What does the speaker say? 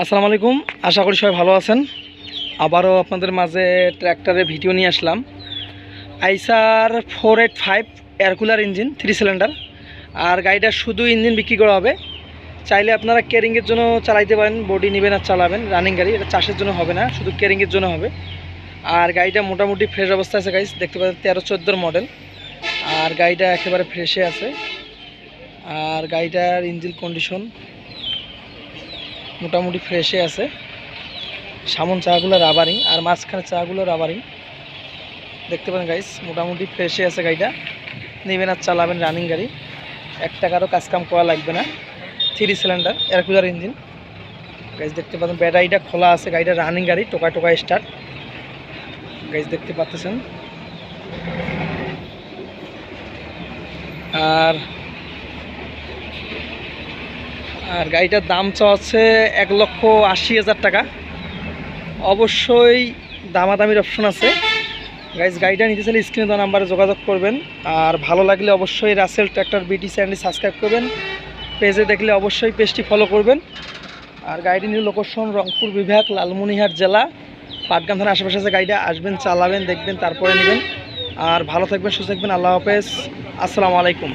আসসালামু আলাইকুম। আশা করি সবাই ভালো আছেন। আবারও আপনাদের মাঝে ট্র্যাক্টরের ভিডিও নিয়ে আসলাম। আইসার 485 এয়ার কুলার ইঞ্জিন 3 সিলিন্ডার। আর গাড়িটা শুধু ইঞ্জিন বিক্রি করা হবে। চাইলে আপনারা কেরিংয়ের জন্য চালাইতে পারেন, বডি নেবেন আর চালাবেন। রানিং গাড়ি, এটা চাষের জন্য হবে না, শুধু কেরিংয়ের জন্য হবে। আর গাড়িটা মোটামুটি ফ্রেশ অবস্থায় আছে গাইস, দেখতে পাচ্ছেন 13-14 মডেল। আর গাড়িটা একেবারে ফ্রেশে আছে। আর গাড়িটার ইঞ্জিন কন্ডিশন মোটামুটি ফ্রেশে আছে। সামন চাগুলো রাবারিং আর মাঝখানে চাগুলো রাবারিং, দেখতে পারেন গাইস। মোটামুটি ফ্রেশে আছে গাড়িটা, নেবেন আর চালাবেন। রানিং গাড়ি, 1 টাকারও কাজকাম করা লাগবে না। 3 cylinder air cooler engine guys, দেখতে পাচ্ছেন। ব্যাটারিটা খোলা আছে, গাড়িটা রানিং গাড়ি, টোকা টোকা স্টার্ট গাইস, দেখতে পাচ্ছেন। আর আর গাড়িটার দাম চাচ্ছে 1,80,000 টাকা। অবশ্যই দামাদামির অপশন আছে গাইজ। গাড়িটা নিতে চাইলে স্ক্রিনে দেওয়া নাম্বারে যোগাযোগ করবেন। আর ভালো লাগলে অবশ্যই রাসেল ট্র্যাক্টর বিটি চ্যানেলটি সাবস্ক্রাইব করবেন। পেজে দেখলে অবশ্যই পেজটি ফলো করবেন। আর গাড়িটি নিয়ে লোকেশন রংপুর বিভাগ, লালমনিরহাট জেলা, পাটগ্রাম থানার আশেপাশে আছে। গাড়িটা আসবেন, চালাবেন, দেখবেন, তারপরে নেবেন। আর ভালো থাকবেন, সুস্থ থাকবেন। আল্লাহ হাফেজ, আসসালামু আলাইকুম।